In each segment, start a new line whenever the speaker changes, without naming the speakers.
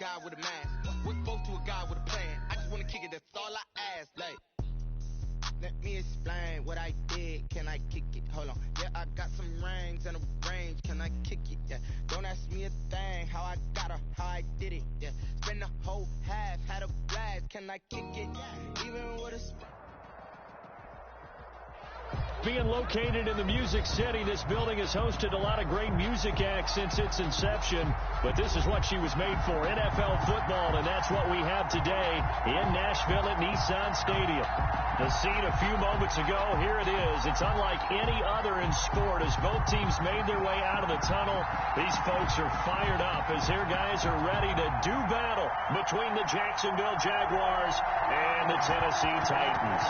guy with a mask. With both to a guy with a plan. I just wanna kick it, that's all I ask. Like, let me explain what I did. Can I kick it? Hold on. Yeah, I got some rings and a range. Can I kick it? Yeah. Don't ask me a thing. How I got her, how I did it. Yeah. Spend the whole half, had a blast. Can I kick it? Even with a
Being located in the Music City, this building has hosted a lot of great music acts since its inception. But this is what she was made for, NFL football, and that's what we have today in Nashville at Nissan Stadium. The scene a few moments ago, here it is. It's unlike any other in sport as both teams made their way out of the tunnel. These folks are fired up as their guys are ready to do battle between the Jacksonville Jaguars and the Tennessee Titans.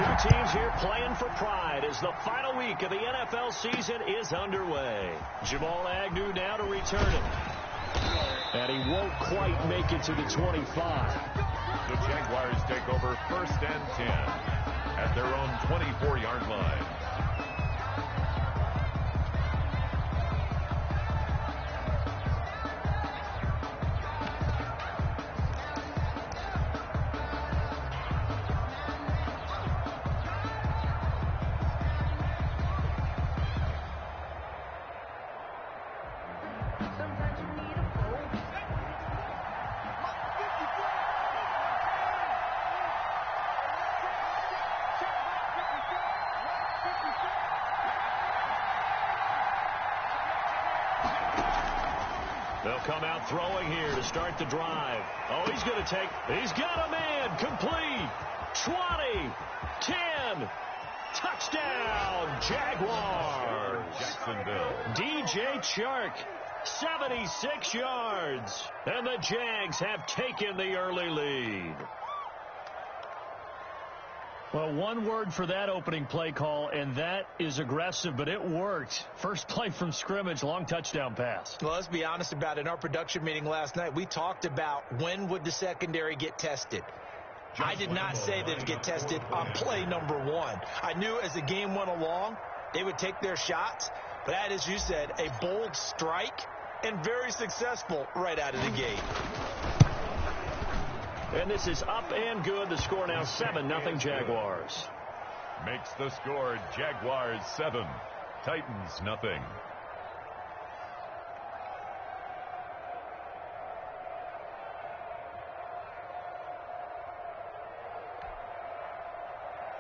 Two teams here playing for pride as the final week of the NFL season is underway. Jamal Agnew now to return it. And he won't quite make it to the 25.
The Jaguars take over 1st and 10 at their own 24-yard line.
They'll come out throwing here to start the drive. Oh, he's got a man, complete, 20, 10, touchdown, Jaguars.
Jacksonville.
DJ Chark, 76 yards, and the Jags have taken the early lead. Well, one word for that opening play call, and that is aggressive, but it worked. First play from scrimmage, long touchdown pass.
Well, let's be honest about it. In our production meeting last night, we talked about when would the secondary get tested. I did not say that it would get tested on play number 1. I knew as the game went along, they would take their shots, but that, as you said, a bold strike and very successful right out of the gate.
And this is up and good. The score now 7-0 Jaguars.
Makes the score Jaguars 7, Titans nothing.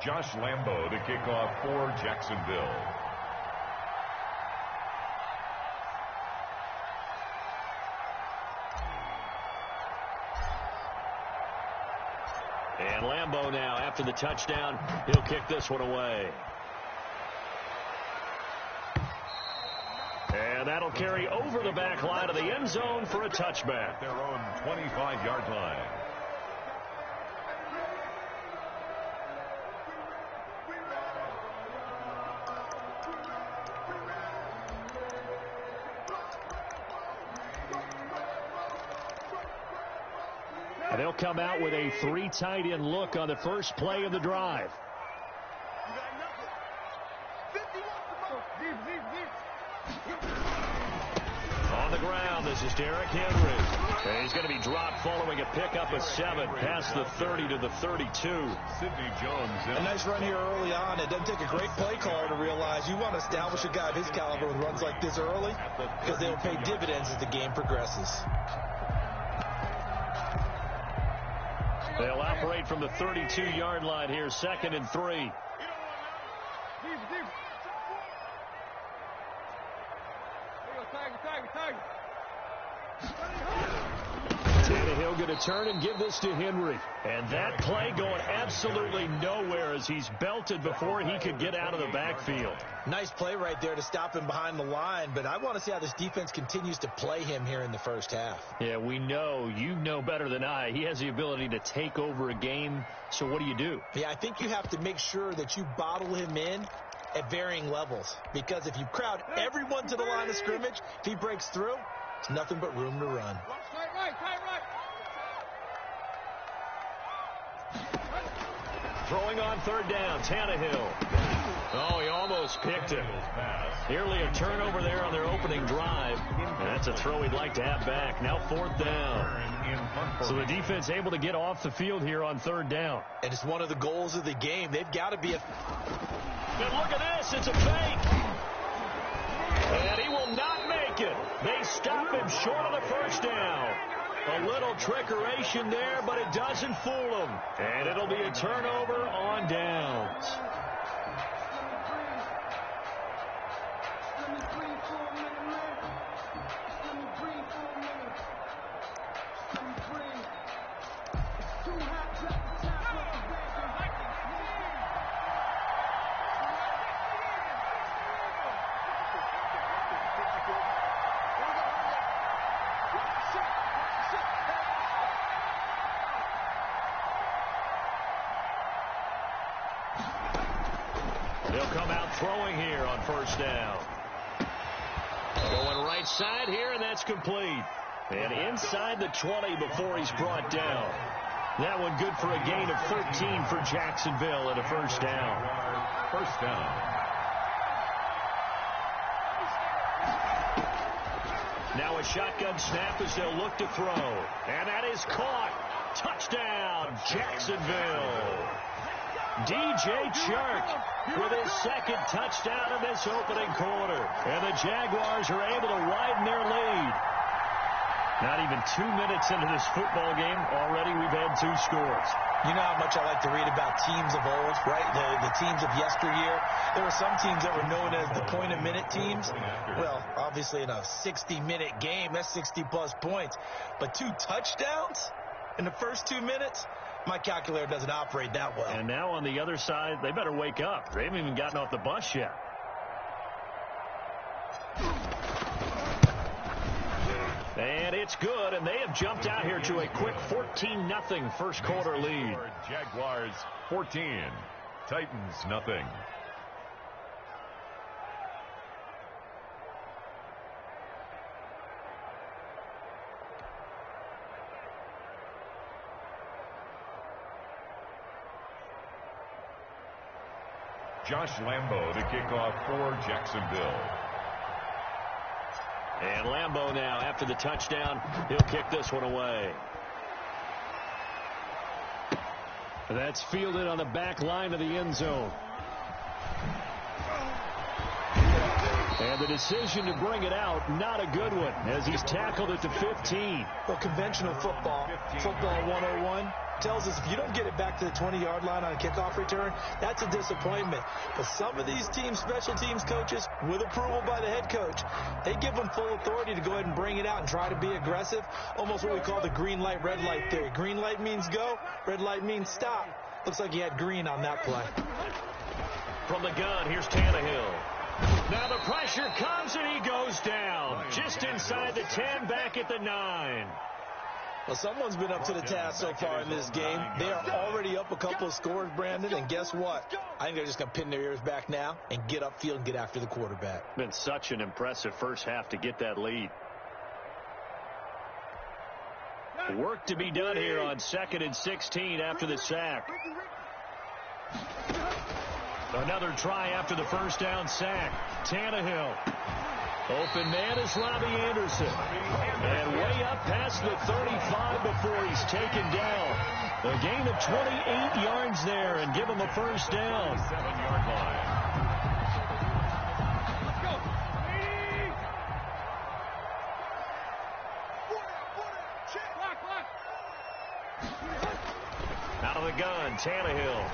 Josh Lambo to kick off for Jacksonville.
And Lambo now, after the touchdown, he'll kick this one away. And that'll carry over the back line of the end zone for a touchback.
Their own 25-yard line.
And they'll come out with a 3 tight end look on the first play of the drive. On the ground, this is Derrick Henry. And he's going to be dropped following a pickup of 7 past the 30 to the 32.
Sidney Jones.
A nice run here early on. It doesn't take a great play caller to realize you want to establish a guy of his caliber with runs like this early because they will pay dividends as the game progresses.
They'll operate from the 32-yard line here, 2nd and 3. Tannehill going to turn and give this to Henry. And that play going absolutely nowhere as he's belted before he could get out of the backfield.
Nice play right there to stop him behind the line, but I want to see how this defense continues to play him here in the first half.
Yeah, we know. You know better than I. He has the ability to take over a game, so what do you do?
Yeah, I think you have to make sure that you bottle him in at varying levels, because if you crowd everyone to the line of scrimmage, if he breaks through, it's nothing but room to run.
Throwing on 3rd down, Tannehill. Oh, he almost picked him. Nearly a turnover there on their opening drive. And that's a throw he'd like to have back. Now 4th down. So the defense able to get off the field here on 3rd down.
And it's one of the goals of the game. They've got to be a...
And look at this. It's a fake. And he will not make it. They stop him short of the 1st down. A little trickeration there, but it doesn't fool him. And it'll be a turnover on downs. They'll come out throwing here on 1st down. Going right side here, and that's complete. And inside the 20 before he's brought down. That one good for a gain of 13 for Jacksonville at a 1st down.
1st down.
Now a shotgun snap as they'll look to throw. And that is caught. Touchdown, Jacksonville. DJ Chark with his 2nd touchdown in this opening quarter. And the Jaguars are able to widen their lead. Not even 2 minutes into this football game, already we've had 2 scores.
You know how much I like to read about teams of old, right? The teams of yesteryear. There were some teams that were known as the point-a-minute teams. Well, obviously in a 60-minute game, that's 60-plus points. But 2 touchdowns in the first 2 minutes? My calculator doesn't operate that well.
And now on the other side, they better wake up. They haven't even gotten off the bus yet. And it's good, and they have jumped out here to a quick 14-0 first quarter lead.
Jaguars 14, Titans nothing. Josh Lambo to kick off for Jacksonville.
And Lambo now, after the touchdown, he'll kick this one away. And that's fielded on the back line of the end zone. And the decision to bring it out, not a good one, as he's tackled at the 15.
Well, conventional football 101, tells us if you don't get it back to the 20-yard line on a kickoff return, that's a disappointment. But some of these teams, special teams coaches, with approval by the head coach, they give them full authority to go ahead and bring it out and try to be aggressive, almost what we call the green light, red light theory. Green light means go, red light means stop. Looks like he had green on that play.
From the gun, here's Tannehill. Now the pressure comes and he goes down. Just inside the 10, back at the 9.
Well, someone's been up to the task so far in this game. They are already up a couple of scores, Brandon, and guess what? I think they're just going to pin their ears back now and get upfield and get after the quarterback.
Been such an impressive first half to get that lead. Work to be done here on 2nd and 16 after the sack. Another try after the first down sack. Tannehill. Open man is Robbie Anderson. And way up past the 35 before he's taken down. A gain of 28 yards there and give him a first down.
7-yard line.
Out of the gun, Tannehill.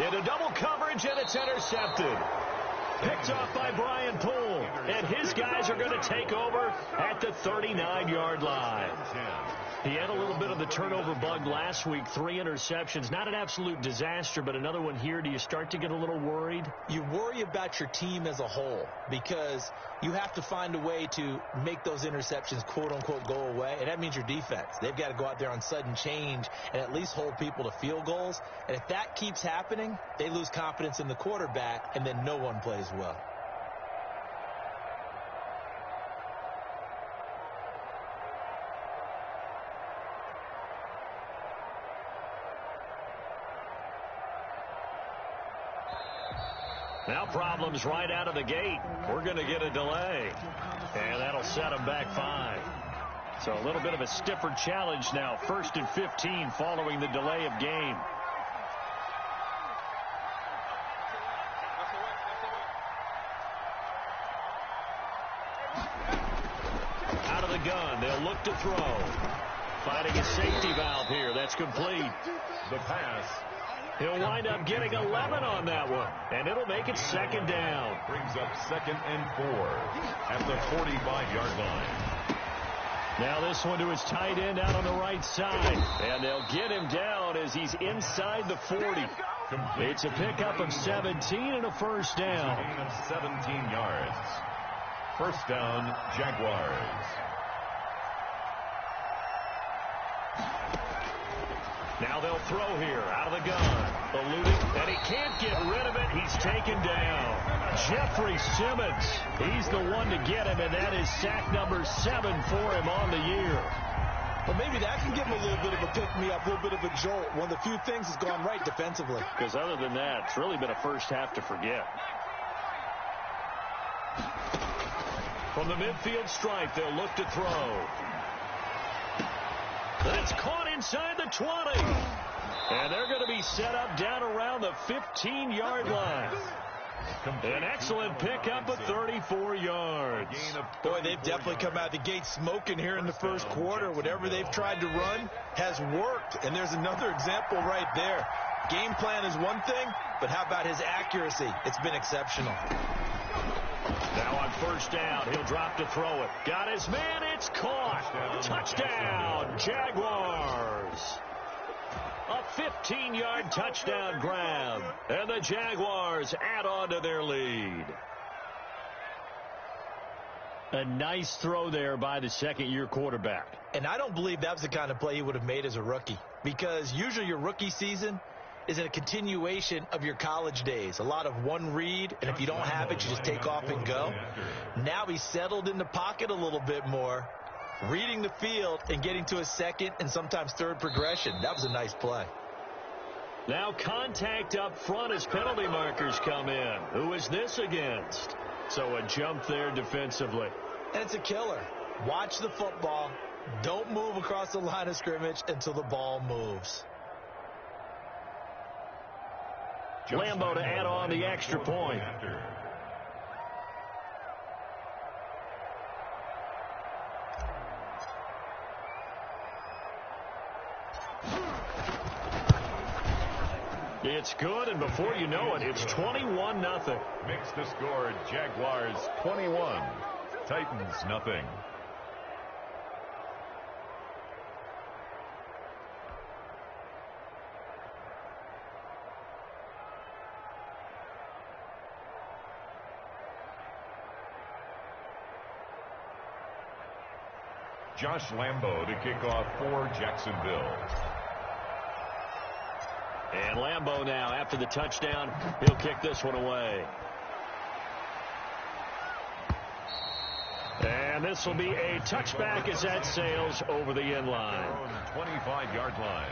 Into double coverage, and it's intercepted. Picked off by Brian Poole. And his guys are going to take over at the 39-yard line. He had a little bit of the turnover bug last week. 3 interceptions. Not an absolute disaster, but another one here. Do you start to get a little worried?
You worry about your team as a whole because you have to find a way to make those interceptions, quote-unquote, go away. And that means your defense. They've got to go out there on sudden change and at least hold people to field goals. And if that keeps happening, they lose confidence in the quarterback, and then no one plays well.
Now problems right out of the gate. We're going to get a delay. And that'll set them back 5. So a little bit of a stiffer challenge now. 1st and 15 following the delay of game. Out of the gun. They'll look to throw. Finding a safety valve here. That's complete.
The pass.
He'll wind up getting 11 on that one. And it'll make it 2nd down.
Brings up 2nd and 4 at the 45-yard line.
Now this one to his tight end out on the right side. And they'll get him down as he's inside the 40.
Complete.
It's a pickup of 17 and a 1st down.
Gain of 17 yards. 1st down, Jaguars.
Now they'll throw here out of the gun. Eluding, and he can't get rid of it. He's taken down. Jeffrey Simmons. He's the one to get him, and that is sack number 7 for him on the year.
Well, maybe that can give him a little bit of a pick-me-up, a little bit of a jolt. One of the few things that's gone right defensively.
Because other than that, it's really been a first half to forget. From the midfield stripe, they'll look to throw. That's caught inside the 20. And they're going to be set up down around the 15-yard line. An excellent pickup of 34 yards.
Boy, they've definitely come out the gate smoking here in the 1st quarter. Whatever they've tried to run has worked. And there's another example right there. Game plan is one thing, but how about his accuracy? It's been exceptional.
Now on 1st down, he'll drop to throw it. Got his man, it's caught. Touchdown, Jaguars. A 15-yard touchdown grab. And the Jaguars add on to their lead. A nice throw there by the 2nd-year quarterback.
And I don't believe that was the kind of play he would have made as a rookie. Because usually your rookie season is a continuation of your college days. A lot of one read, and if you don't have it, you just take off and go. Now he's settled in the pocket a little bit more, reading the field and getting to a 2nd and sometimes 3rd progression. That was a nice play.
Now contact up front as penalty markers come in. Who is this against? So a jump there defensively.
And it's a killer. Watch the football. Don't move across the line of scrimmage until the ball moves.
Lambo to add on the extra point. It's good, and before you know it, it's 21-0.
Makes the score Jaguars 21, Titans nothing. Josh Lambo to kick off for Jacksonville.
And Lambo now, after the touchdown, he'll kick this one away. And this will be a touchback as that sails over the end line.
25-yard line.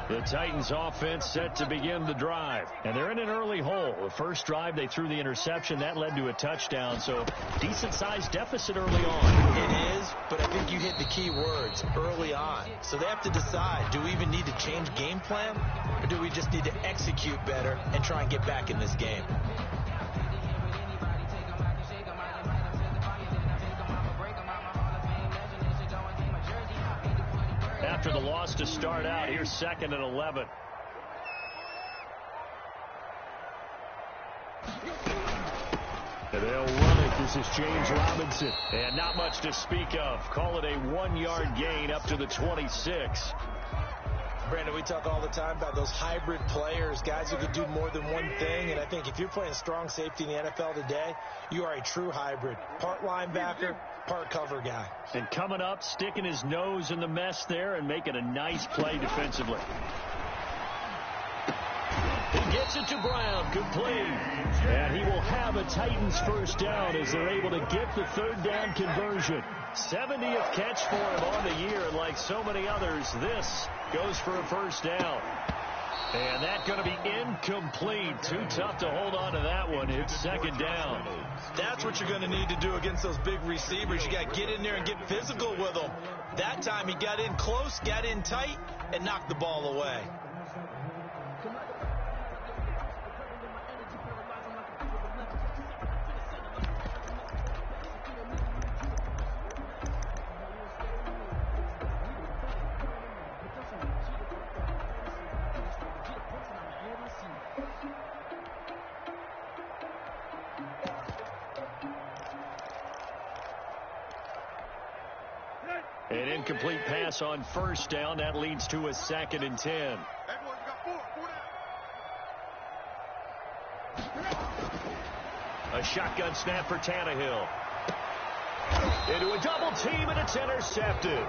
The Titans offense set to begin the drive. And they're in an early hole. The first drive, they threw the interception. That led to a touchdown. So decent-sized deficit early on.
It is, but I think you hit the key words, early on. So they have to decide, do we even need to change game plan? Or do we just need to execute better and try and get back in this game?
After the loss to start out, here's 2nd and 11. And they'll run it. This is James Robinson. And not much to speak of. Call it a 1-yard gain up to the 26.
Brandon, we talk all the time about those hybrid players, guys who could do more than one thing. And I think if you're playing strong safety in the NFL today, you are a true hybrid. Part linebacker, part cover guy.
And coming up, sticking his nose in the mess there and making a nice play defensively. He gets it to Brown, complete. And he will have a Titans first down as they're able to get the third down conversion. 70th catch for him on the year, and like so many others, this goes for a first down. And that's going to be incomplete. Too tough to hold on to that one. It's second down.
That's what you're going to need to do against those big receivers. You got to get in there and get physical with them. That time he got in close, got in tight, and knocked the ball away.
An incomplete pass on first down. That leads to a 2nd and 10. A shotgun snap for Tannehill. Into a double team, and it's intercepted.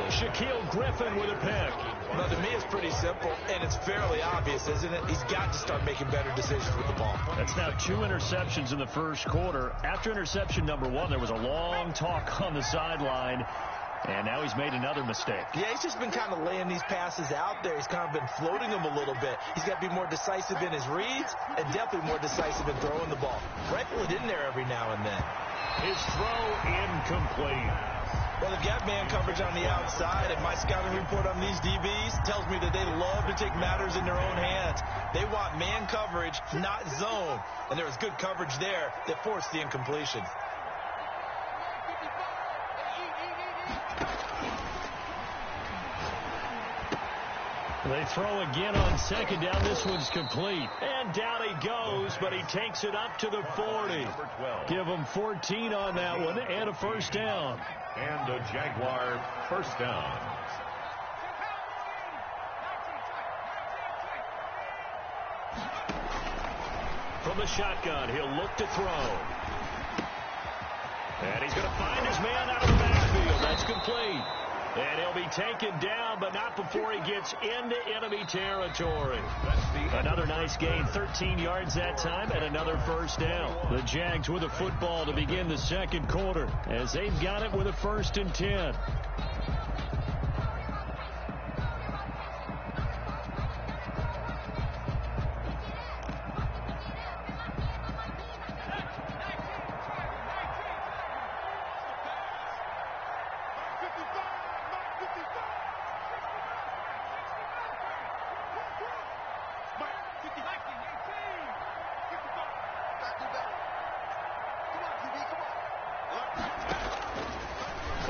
Shaquille Griffin with a pick.
Well, to me, it's pretty simple, and it's fairly obvious, isn't it? He's got to start making better decisions with the ball.
That's now 2 interceptions in the first quarter. After interception number 1, there was a long talk on the sideline. And now he's made another mistake.
Yeah, he's just been kind of laying these passes out there. He's kind of been floating them a little bit. He's got to be more decisive in his reads and definitely more decisive in throwing the ball. Rifle it in there every now and then.
His throw incomplete.
Well, they've got man coverage on the outside, and my scouting report on these DBs tells me that they love to take matters in their own hands. They want man coverage, not zone. And there was good coverage there that forced the incompletion.
They throw again on second down. This one's complete. And down he goes, but he takes it up to the 40. Give him 14 on that one and a first down.
And a Jaguar first down.
From the shotgun, he'll look to throw. And he's going to find his man out of the backfield. That's complete. And he'll be taken down, but not before he gets into enemy territory. Another nice gain, 13 yards that time, and another first down. The Jags with the football to begin the second quarter, as they've got it with a 1st and 10.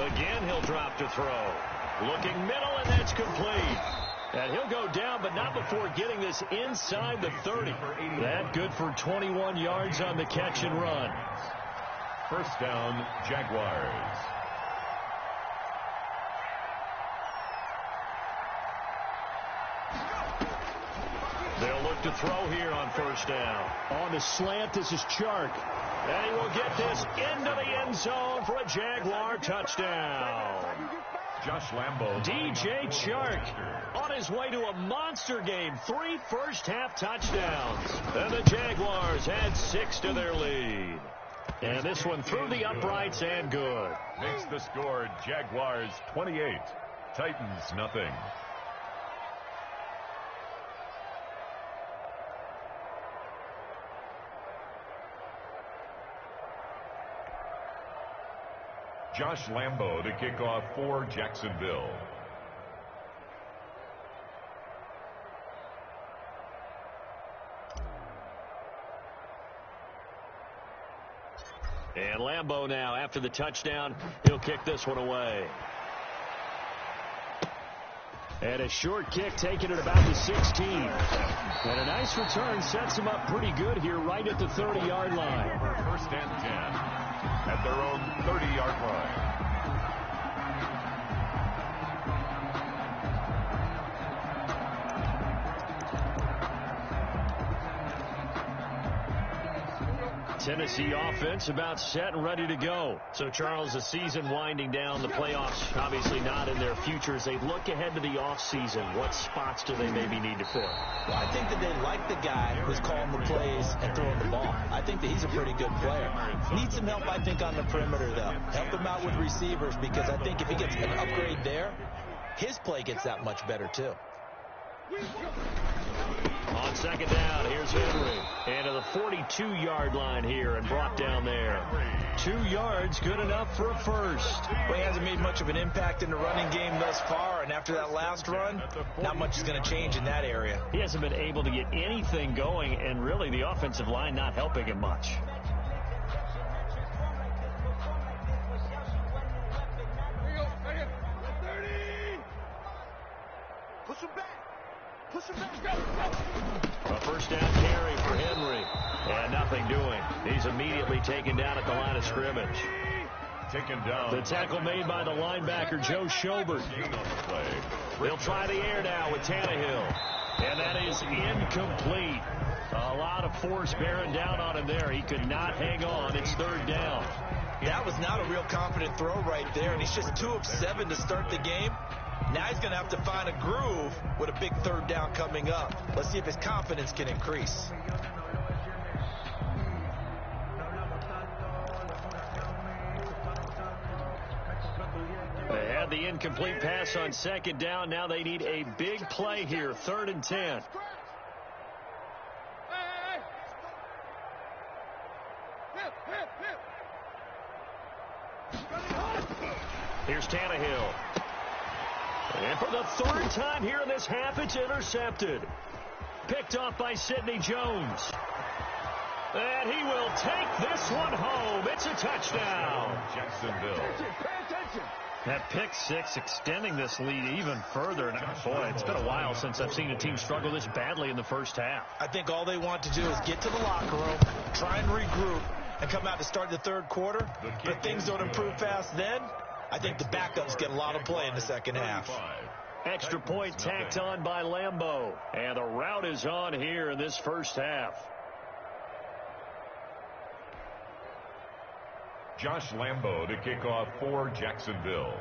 Again, he'll drop to throw. Looking middle, and that's complete. And he'll go down, but not before getting this inside the 30. That good for 21 yards on the catch and run.
First down, Jaguars.
They'll look to throw here on first down. On the slant, this is Chark. And he will get this into the end zone for a Jaguar touchdown.
Josh Lambo.
DJ Chark on his way to a monster game. 3 first-half touchdowns. And the Jaguars add 6 to their lead. And this one through the uprights and good.
Makes the score Jaguars 28, Titans nothing. Josh Lambo to kick off for Jacksonville.
And Lambo now, after the touchdown, he'll kick this one away. And a short kick taken at about the 16. And a nice return sets him up pretty good here right at the 30-yard line.
First and 10 at their own 30-yard line.
Tennessee offense about set and ready to go. So, Charles, the season winding down, the playoffs obviously not in their future. As they look ahead to the offseason, what spots do they maybe need to fill?
Well, I think that they like the guy who's calling the plays and throwing the ball. I think that he's a pretty good player. Needs some help, I think, on the perimeter, though. Help him out with receivers, because I think if he gets an upgrade there, his play gets that much better, too.
On second down, here's Henry. And to the 42-yard line here and brought down there. 2 yards, good enough for a first.
Well, he hasn't made much of an impact in the running game thus far, and after that last run, not much is going to change in that area.
He hasn't been able to get anything going, and really the offensive line not helping him much.
Push him back. Push him back.
A first down carry for Henry. And nothing doing. He's immediately taken down at the line of scrimmage.
Taken down.
The tackle made by the linebacker, Joe Schobert. They'll try the air now with Tannehill. And that is incomplete. A lot of force bearing down on him there. He could not hang on. It's third down.
That was not a real confident throw right there, and he's just 2 of 7 to start the game. Now he's going to have to find a groove with a big third down coming up. Let's see if his confidence can increase.
They had the incomplete pass on second down. Now they need a big play here. 3rd and 10. Here's Tannehill. And for the 3rd time here in this half, it's intercepted. Picked off by Sidney Jones. And he will take this one home. It's a touchdown.
Jacksonville.
That pick six extending this lead even further. And boy, it's been a while since I've seen a team struggle this badly in the first half.
I think all they want to do is get to the locker room, try and regroup, and come out to start the third quarter. But if things don't improve fast then, I think the backups get a lot of play in the second half.
Extra point tacked on by Lambeau. And the route is on here in this first half.
Josh Lambeau to kick off for Jacksonville.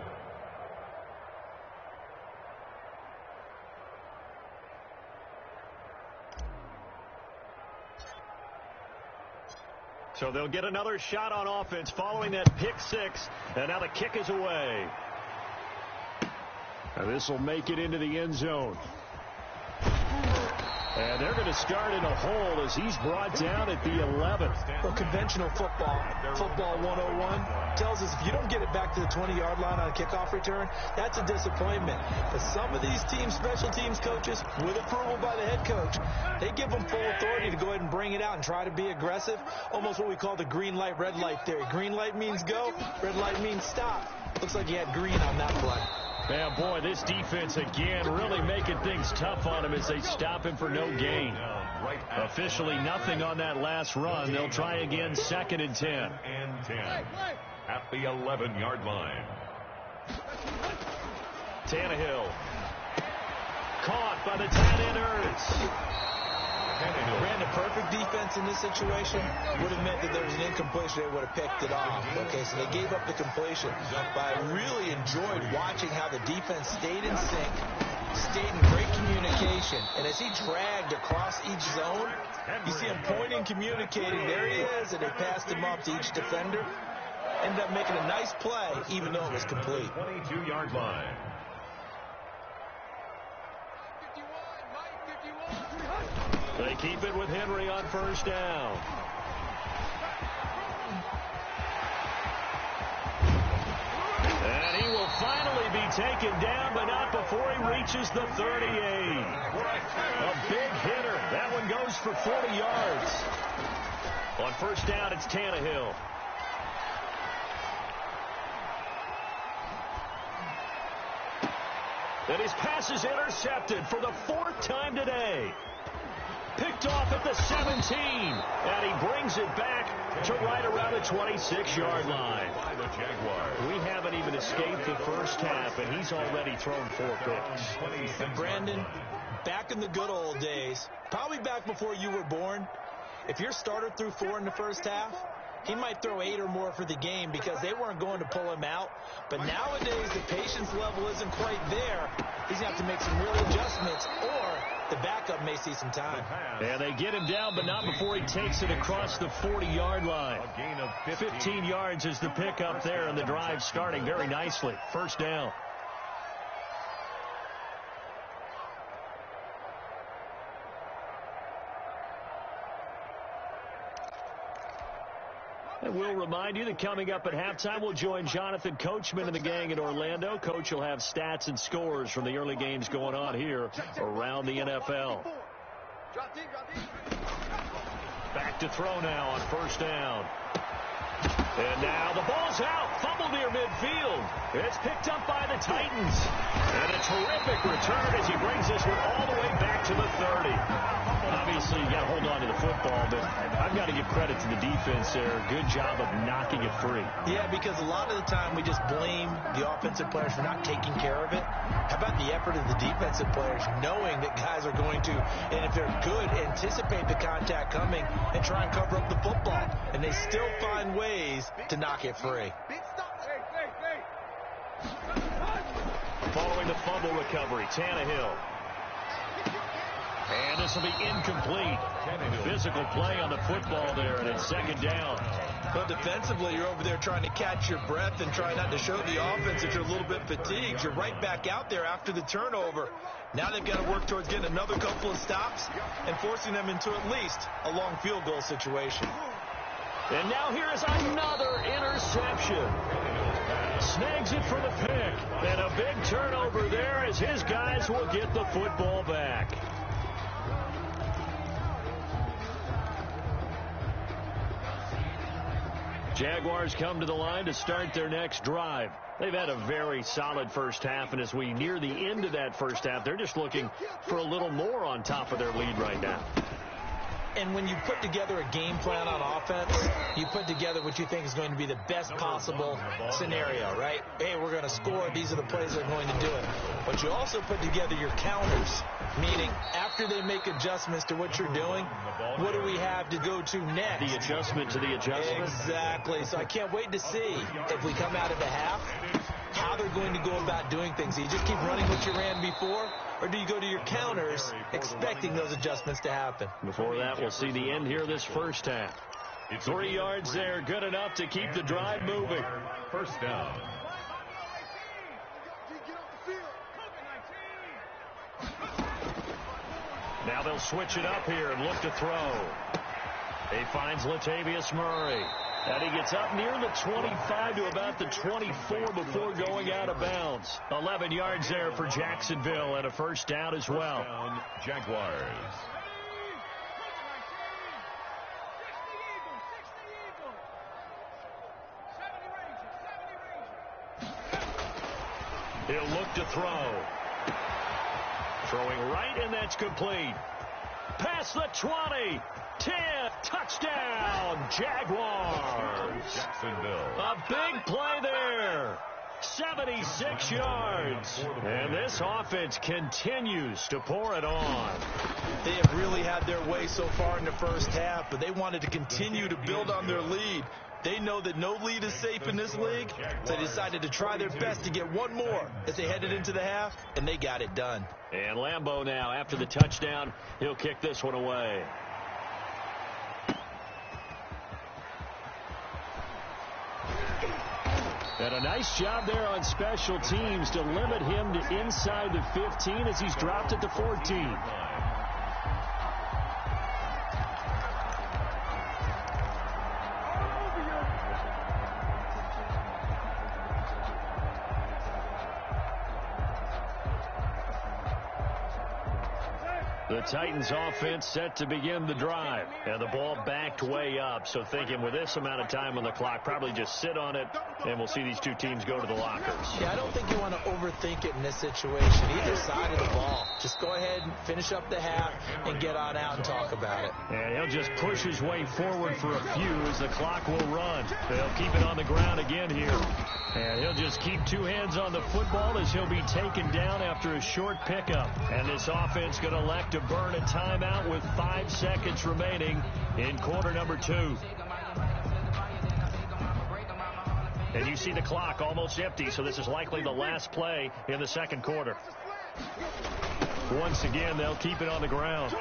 So they'll get another shot on offense following that pick six. And now the kick is away. And this will make it into the end zone. And they're going to start in a hole as he's brought down at the 11.
Well, conventional football 101, tells us if you don't get it back to the 20-yard line on a kickoff return, that's a disappointment. But some of these teams, special teams coaches, with approval by the head coach, they give them full authority to go ahead and bring it out and try to be aggressive. Almost what we call the green light, red light theory. Green light means go, red light means stop. Looks like he had green on that play.
Yeah, boy, this defense again really making things tough on him as they stop him for no gain. Officially nothing on that last run. They'll try again, 2nd and 10.
And 10 at the 11-yard line.
Tannehill. Caught by the tight end Ertz.
Brandon, perfect defense in this situation would have meant that there was an incompletion. They would have picked it off. Okay, so they gave up the completion. But I really enjoyed watching how the defense stayed in sync, stayed in great communication. And as he dragged across each zone, you see him pointing, communicating. There he is, and they passed him up to each defender. Ended up making a nice play, even though it was complete.
22-yard line.
They keep it with Henry on first down. And he will finally be taken down, but not before he reaches the 38. A big hitter. That one goes for 40 yards. On first down, it's Tannehill. And his pass is intercepted for the 4th time today. Picked off at the 17. And he brings it back to right around the 26-yard line. We haven't even escaped the first half, and he's already thrown 4 picks.
And Brandon, back in the good old days, probably back before you were born, if your starter threw 4 in the first half, he might throw 8 or more for the game because they weren't going to pull him out. But nowadays, the patience level isn't quite there. He's going to have to make some real adjustments, or the backup may see some time.
And they get him down, but not before he takes it across the 40-yard line.
A gain of
15 yards is the pickup there, and the drive starting very nicely. First down. And we'll remind you that coming up at halftime, we'll join Jonathan Coachman and the gang in Orlando. Coach will have stats and scores from the early games going on here around the NFL. Back to throw now on first down. And now the ball's out. Fumble near midfield. It's picked up by the Titans. And a terrific return as he brings this one all the way back to the 30. Obviously, you got to hold on to the football, but I've got to give credit to the defense there. Good job of knocking it free.
Yeah, because a lot of the time we just blame the offensive players for not taking care of it. How about the effort of the defensive players knowing that guys are going to, and if they're good, anticipate the contact coming and try and cover up the football. And they still find ways to knock it free.
Following the fumble recovery, Tannehill. And this will be incomplete. Physical play on the football there, and it's second down.
But defensively, you're over there trying to catch your breath and try not to show the offense that you're a little bit fatigued. You're right back out there after the turnover. Now they've got to work towards getting another couple of stops and forcing them into at least a long field goal situation.
And now here is another interception. Snags it for the pick. And a big turnover there as his guys will get the football back. Jaguars come to the line to start their next drive. They've had a very solid first half, and as we near the end of that first half, they're just looking for a little more on top of their lead right now.
And when you put together a game plan on offense, you put together what you think is going to be the best possible scenario, right? Hey, we're going to score. These are the plays that are going to do it. But you also put together your counters, meaning after they make adjustments to what you're doing, what do we have to go to next?
The adjustment to the adjustment.
Exactly. So I can't wait to see if we come out of the half, how they're going to go about doing things. Do you just keep running what you ran before, or do you go to your counters expecting those adjustments to happen?
Before that, we'll see the end here this first half. 3 yards there, good enough to keep the drive moving.
First down.
Now they'll switch it up here and look to throw. He finds Latavius Murray. And he gets up near the 25 to about the 24 before going out of bounds. 11 yards there for Jacksonville and a first down as well.
First down, Jaguars.
He'll look to throw. Throwing right, and that's complete. Past the 20. 10. Touchdown, Jaguars.
Jacksonville.
A big play there. 76 yards. And this offense continues to pour it on.
They have really had their way so far in the first half, but they wanted to continue to build on their lead. They know that no lead is safe in this league, so they decided to try their best to get one more as they headed into the half, and they got it done.
And Lambeau now, after the touchdown, he'll kick this one away. And a nice job there on special teams to limit him to inside the 15 as he's dropped at the 14. The Titans offense set to begin the drive. And the ball backed way up. So thinking with this amount of time on the clock, probably just sit on it, and we'll see these two teams go to the lockers.
Yeah, I don't think you want to overthink it in this situation. Either side of the ball. Just go ahead and finish up the half and get on out and talk about it.
And he'll just push his way forward for a few as the clock will run. They'll keep it on the ground again here. And he'll just keep two hands on the football as he'll be taken down after a short pickup. And this offense going to elect to to burn a timeout with 5 seconds remaining in quarter number 2. And you see the clock almost empty, so this is likely the last play in the second quarter. Once again, they'll keep it on the ground.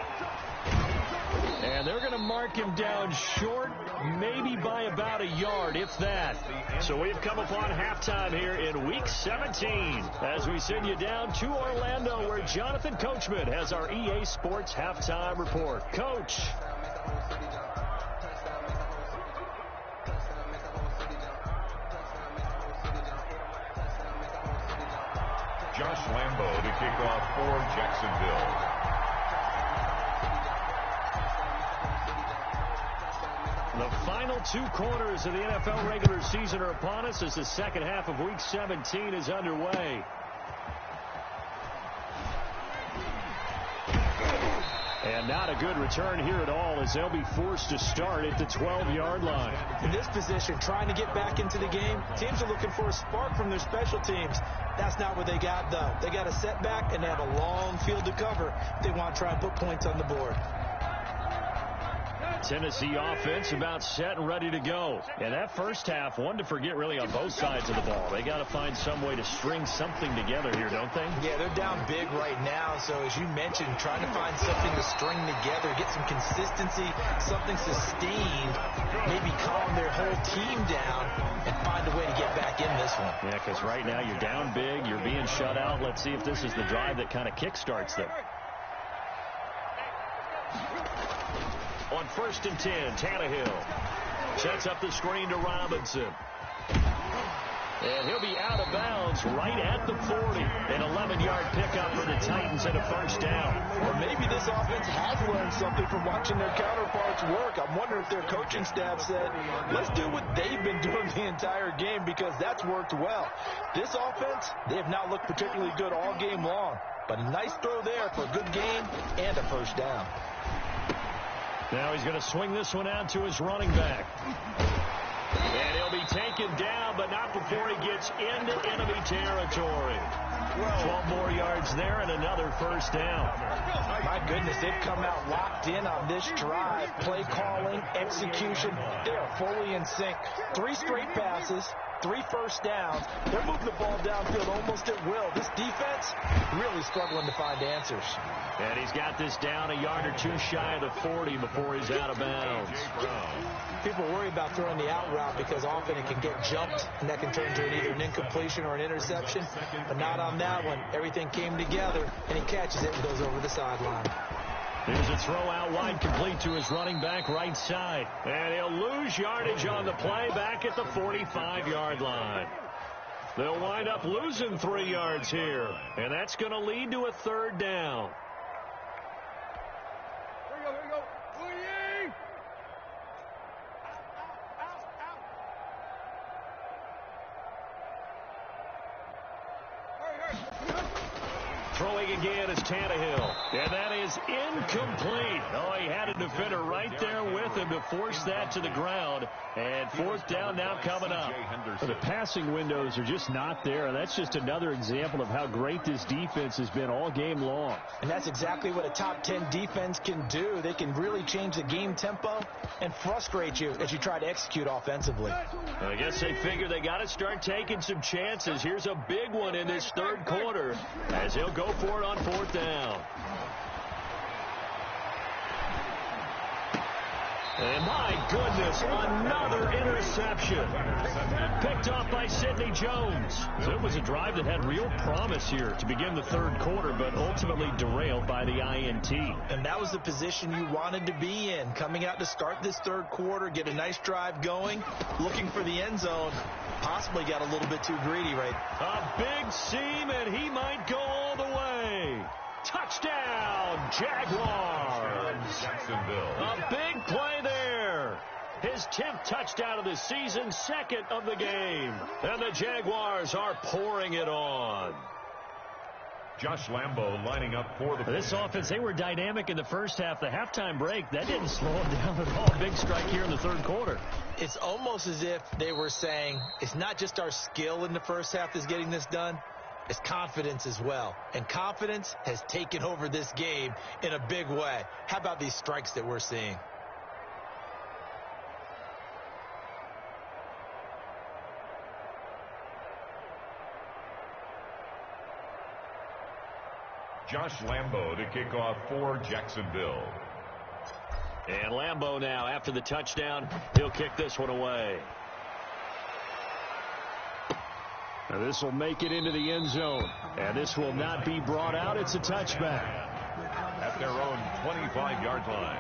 And they're going to mark him down short, maybe by about a yard, if that. So we've come upon halftime here in Week 17 as we send you down to Orlando, where Jonathan Coachman has our EA Sports Halftime Report. Coach.
Josh Lambo to kick off for Jacksonville.
The final 2 quarters of the NFL regular season are upon us as the second half of Week 17 is underway. And not a good return here at all as they'll be forced to start at the 12-yard line.
In this position, trying to get back into the game, teams are looking for a spark from their special teams. That's not what they got, though. They got a setback, and they have a long field to cover if they want to try and put points on the board.
Tennessee offense about set and ready to go. And that first half, one to forget really on both sides of the ball. They got to find some way to string something together here, don't they?
Yeah, they're down big right now. So as you mentioned, trying to find something to string together, get some consistency, something sustained, maybe calm their whole team down and find a way to get back in this one.
Yeah, because right now you're down big, you're being shut out. Let's see if this is the drive that kind of kickstarts them. On 1st and 10, Tannehill sets up the screen to Robinson. And he'll be out of bounds right at the 40. An 11-yard pickup for the Titans and a first down.
Or maybe this offense has learned something from watching their counterparts work. I'm wondering if their coaching staff said, let's do what they've been doing the entire game because that's worked well. This offense, they have not looked particularly good all game long. But a nice throw there for a good gain and a first down.
Now he's going to swing this one out to his running back. And he'll be taken down, but not before he gets into enemy territory. 12 more yards there and another first down.
My goodness, they've come out locked in on this drive. Play calling, execution, they are fully in sync. 3 straight passes, 3 first downs. They're moving the ball downfield almost at will. This defense really struggling to find answers.
And he's got this down a yard or 2 shy of the 40 before he's out of bounds.
People worry about throwing the out route because often it can get jumped, and that can turn into either an incompletion or an interception. But not on that one. Everything came together, and he catches it and goes over the sideline.
There's a throw out wide complete to his running back right side. And he'll lose yardage on the play back at the 45-yard line. They'll wind up losing 3 yards here, and that's going to lead to a 3rd down.
Here we go.
Throwing again is Tannehill. And that is incomplete. Oh, he had a defender right there with him to force that to the ground. And 4th down now coming up. The passing windows are just not there. That's just another example of how great this defense has been all game long.
And that's exactly what a top 10 defense can do. They can really change the game tempo and frustrate you as you try to execute offensively.
I guess they figure they got to start taking some chances. Here's a big one in this 3rd quarter as he'll go for it on 4th down. And my goodness, another interception. Picked off by Sidney Jones. So it was a drive that had real promise here to begin the 3rd quarter, but ultimately derailed by the INT.
And that was the position you wanted to be in. Coming out to start this 3rd quarter, get a nice drive going, looking for the end zone. Possibly got a little bit too greedy, right?
A big seam, and he might go all the way. Touchdown, Jaguars.
Jacksonville.
A big play there. His 10th touchdown of the season, 2nd of the game. And the Jaguars are pouring it on.
Josh Lambo lining up for the...
This offense, they were dynamic in the first half. The halftime break, that didn't slow them down at all. Big strike here in the 3rd quarter.
It's almost as if they were saying, it's not just our skill in the first half that's getting this done. is confidence as well. And confidence has taken over this game in a big way. How about these strikes that we're seeing?
Josh Lambo to kick off for Jacksonville.
And Lambo now, after the touchdown, he'll kick this one away. Now this will make it into the end zone. And this will not be brought out. It's a touchback.
At their own 25-yard line.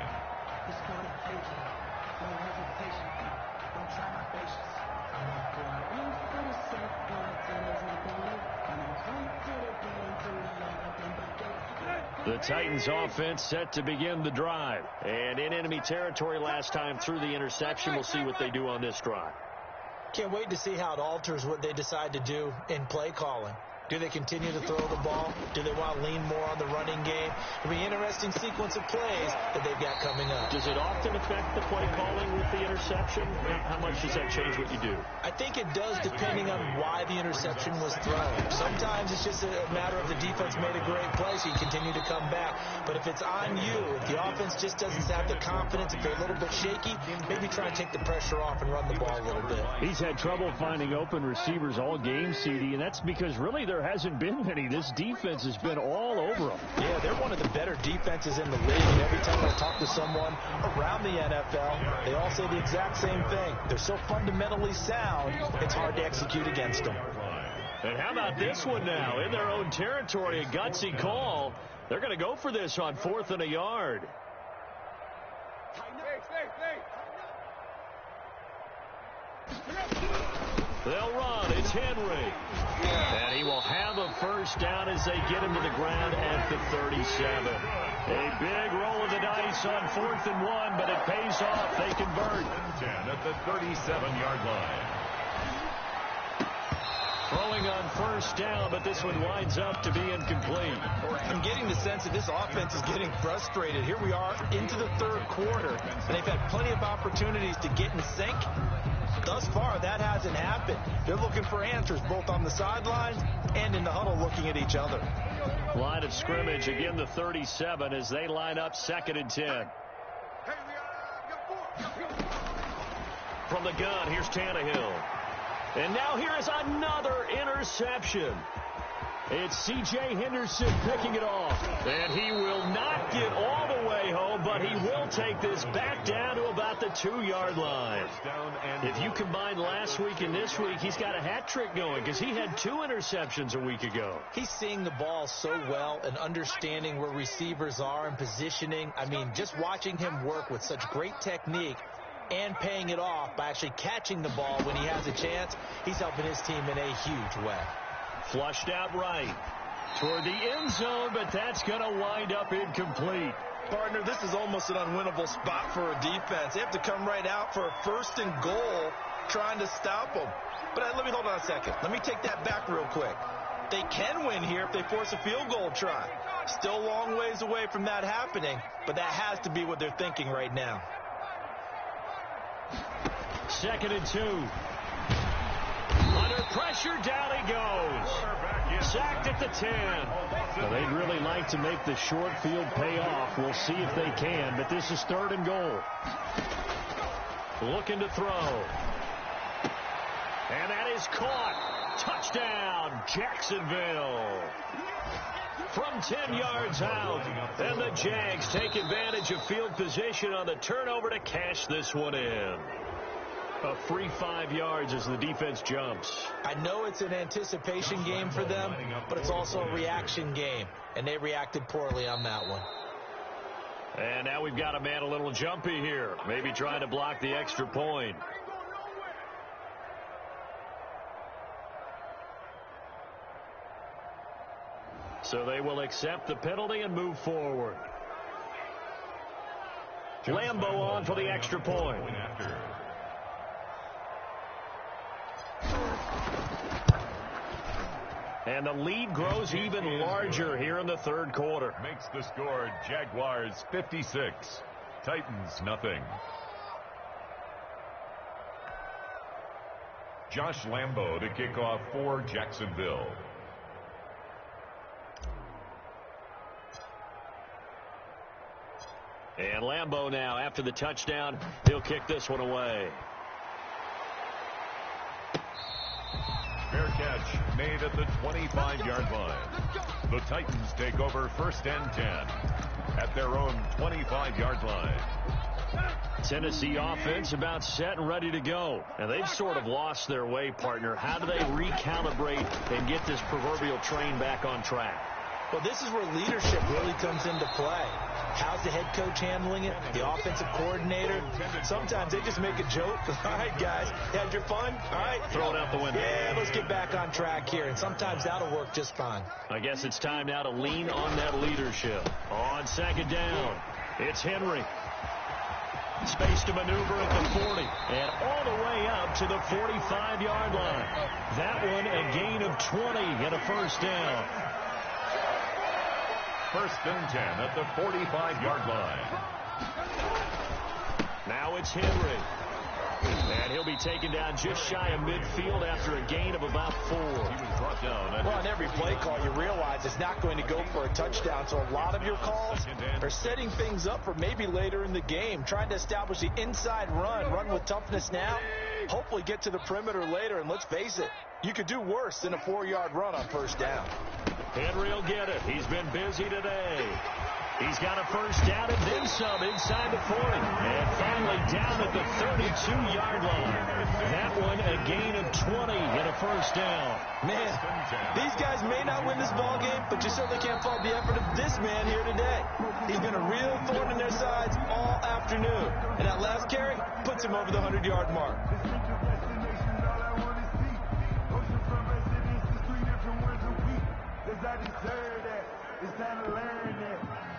The Titans offense set to begin the drive. And in enemy territory last time through the interception. We'll see what they do on this drive.
Can't wait to see how it alters what they decide to do in play calling. Do they continue to throw the ball? Do they want to lean more on the running game? It'll be an interesting sequence of plays that they've got coming up.
Does it often affect the play calling with the interception? How much does that change what you do?
I think it does, depending on why the interception was thrown. Sometimes it's just a matter of the defense made a great play, so you continue to come back. But if it's on you, if the offense just doesn't have the confidence, if they're a little bit shaky, maybe try and take the pressure off and run the ball a little bit.
He's had trouble finding open receivers all game, CD, and that's because really there hasn't been many. This defense has been all over them.
Yeah, they're one of the better defenses in the league, and every time I talk to someone around the NFL, they all say the exact same thing. They're so fundamentally sound, it's hard to execute against them.
And how about this one now? In their own territory, a gutsy call. They're going to go for this on 4th and a yard. They'll run. It's Henry. And he will have a first down as they get him to the ground at the 37. A big roll of the dice on 4th and 1, but it pays off. They convert.
10 at the 37-yard line.
Throwing on first down, but this one winds up to be incomplete.
I'm getting the sense that this offense is getting frustrated. Here we are into the third quarter, and they've had plenty of opportunities to get in sync. Thus far, that hasn't happened. They're looking for answers both on the sidelines and in the huddle looking at each other.
Line of scrimmage, again the 37 as they line up 2nd and 10. From the gun, here's Tannehill. And now here is another interception. It's C.J. Henderson picking it off. And he will not get all the way home, but he will take this back down to about the 2-yard line. If you combine last week and this week, he's got a hat trick going because he had 2 interceptions a week ago.
He's seeing the ball so well and understanding where receivers are and positioning. I mean, just watching him work with such great technique and paying it off by actually catching the ball when he has a chance, he's helping his team in a huge way.
Flushed out right toward the end zone, but that's going to wind up incomplete.
Partner, this is almost an unwinnable spot for a defense. They have to come right out for a 1st and goal trying to stop them. But let me hold on a second. Let me take that back real quick. They can win here if they force a field goal try. Still a long ways away from that happening, but that has to be what they're thinking right now.
2nd and 2. Under pressure, down he goes. Sacked at the 10. Well, they'd really like to make the short field pay off. We'll see if they can, but this is 3rd and goal. Looking to throw. And that is caught. Touchdown, Jacksonville. From 10 yards out, and the Jags take advantage of field position on the turnover to cash this one in. A free 5 yards as the defense jumps.
I know it's an anticipation game for them, but it's also a reaction game, and they reacted poorly on that one.
And now we've got a man a little jumpy here, maybe trying to block the extra point. So they will accept the penalty and move forward. Lambo on for the extra point. And the lead grows even larger here in the 3rd quarter.
Makes the score Jaguars 56, Titans nothing. Josh Lambo to kick off for Jacksonville.
And Lambeau now, after the touchdown, he'll kick this one away.
Fair catch made at the 25-yard line. The Titans take over 1st and 10 at their own 25-yard line.
Tennessee offense about set and ready to go. And they've sort of lost their way, partner. How do they recalibrate and get this proverbial train back on track?
Well, this is where leadership really comes into play. How's the head coach handling it? The offensive coordinator? Sometimes they just make a joke. All right, guys, had your fun? All right.
Throw it out the window.
Yeah, let's get back on track here. And sometimes that'll work just fine.
I guess it's time now to lean on that leadership. On 2nd down, it's Henry. Space to maneuver at the 40. And all the way up to the 45-yard line. That one a gain of 20 and a 1st down.
1st and 10 at the 45-yard line.
Now it's Henry. And he'll be taken down just shy of midfield after a gain of about 4.
He was brought down.
Well, on every play call, you realize it's not going to go for a touchdown. So a lot of your calls are setting things up for maybe later in the game, trying to establish the inside run with toughness now, hopefully get to the perimeter later. And let's face it, you could do worse than a 4-yard run on 1st down.
Henry will get it. He's been busy today. He's got a 1st down and then some inside the 40. And finally down at the 32-yard line. That one a gain of 20 and a 1st down.
Man, these guys may not win this ball game, but you certainly can't fault the effort of this man here today. He's been a real thorn in their sides all afternoon. And that last carry puts him over the 100-yard mark.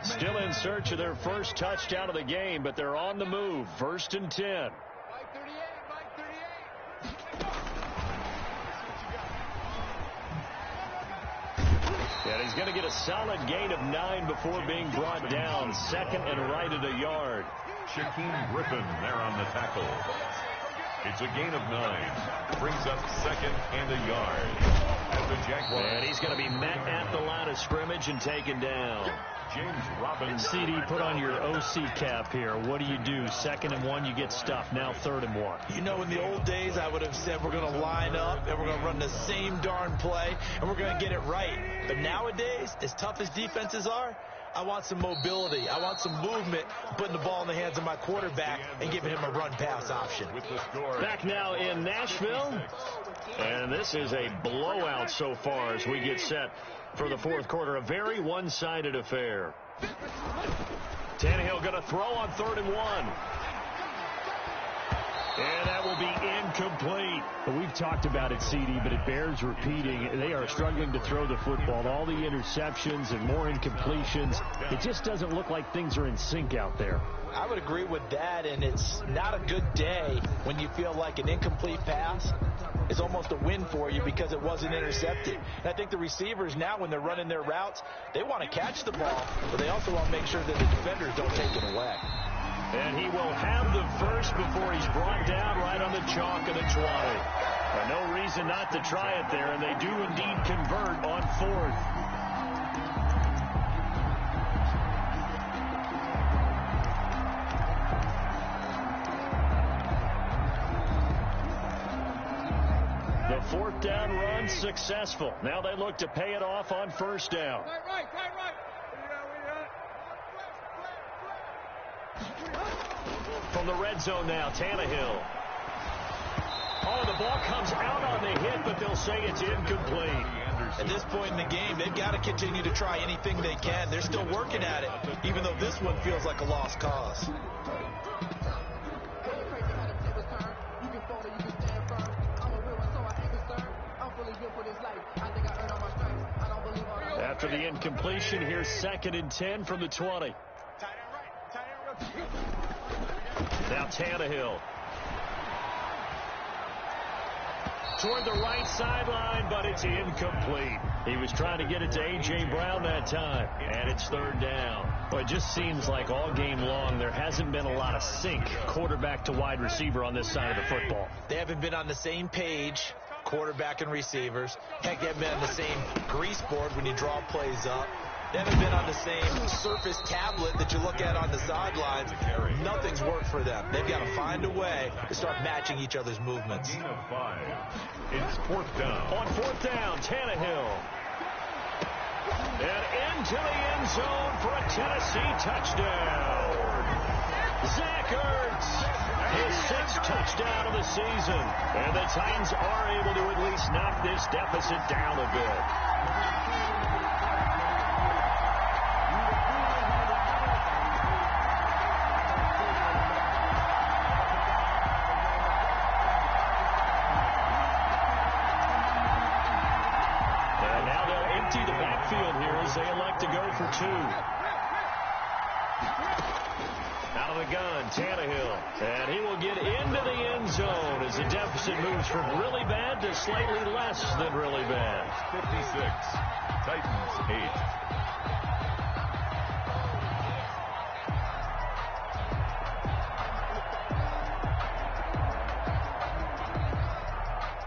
Still in search of their 1st touchdown of the game, but they're on the move. 1st and 10. And he's going to get a solid gain of 9 before being brought down. 2nd and right at a yard.
Shaquem Griffin there on the tackle. It's a gain of 9. Brings up 2nd and a yard. At the Jaguars.
And he's going to be met at the line of scrimmage and taken down.
James Robbins.
CD, put on your OC cap here. What do you do? 2nd and 1, you get stuffed. Now 3rd and 1.
You know, in the old days, I would have said we're going to line up and we're going to run the same darn play and we're going to get it right. But nowadays, as tough as defenses are, I want some mobility. I want some movement, putting the ball in the hands of my quarterback and giving him a run-pass option.
Back now in Nashville. And this is a blowout so far as we get set for the 4th quarter. A very one-sided affair. Tannehill going to throw on 3rd and 1. And that will be incomplete.
We've talked about it, CD, but it bears repeating. They are struggling to throw the football. All the interceptions and more incompletions. It just doesn't look like things are in sync out there.
I would agree with that, and it's not a good day when you feel like an incomplete pass is almost a win for you because it wasn't intercepted. And I think the receivers now, when they're running their routes, they want to catch the ball, but they also want to make sure that the defenders don't take it away.
And he will have the 1st before he's brought down right on the chalk of the 20. But no reason not to try it there, and they do indeed convert on 4th. The 4th down run successful. Now they look to pay it off on 1st down.
Right.
From the red zone now, Tannehill. Oh, the ball comes out on the hit, but they'll say it's incomplete.
At this point in the game, they've got to continue to try anything they can. They're still working at it, even though this one feels like a lost cause.
After the incompletion, here's 2nd and 10 from the 20. Now Tannehill. Toward the right sideline, but it's incomplete. He was trying to get it to A.J. Brown that time, and it's 3rd down. Well, it just seems like all game long there hasn't been a lot of sync quarterback to wide receiver on this side of the football.
They haven't been on the same page, quarterback and receivers. Heck, they haven't been on the same grease board when you draw plays up. They haven't been on the same Surface tablet that you look at on the sidelines. Nothing's worked for them. They've got to find a way to start matching each other's movements.
Gain of 5. It's 4th down.
On 4th down, Tannehill. And into the end zone for a Tennessee touchdown. Zach Ertz, his 6th touchdown of the season. And the Titans are able to at least knock this deficit down a bit. The backfield here as they elect to go for 2. Out of the gun, Tannehill. And he will get into the end zone as the deficit moves from really bad to slightly less than really bad.
56. Titans 8.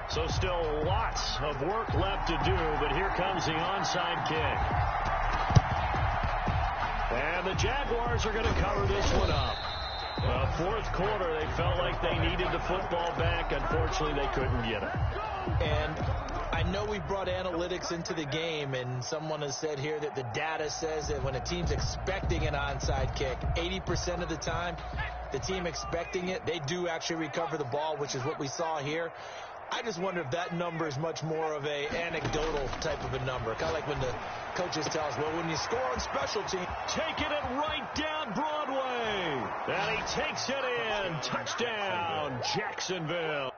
So still lots of work left to do, but here comes the onside kick. And the Jaguars are going to cover this one up. Fourth quarter, they felt like they needed the football back. Unfortunately, they couldn't get it.
And I know we brought analytics into the game, and someone has said here that the data says that when a team's expecting an onside kick, 80% of the time, the team expecting it, they do actually recover the ball, which is what we saw here. I just wonder if that number is much more of a anecdotal type of a number. Kind of like when the coaches tell us, well, when you score on special team.
Taking it right down Broadway. And he takes it in. Touchdown, Jacksonville.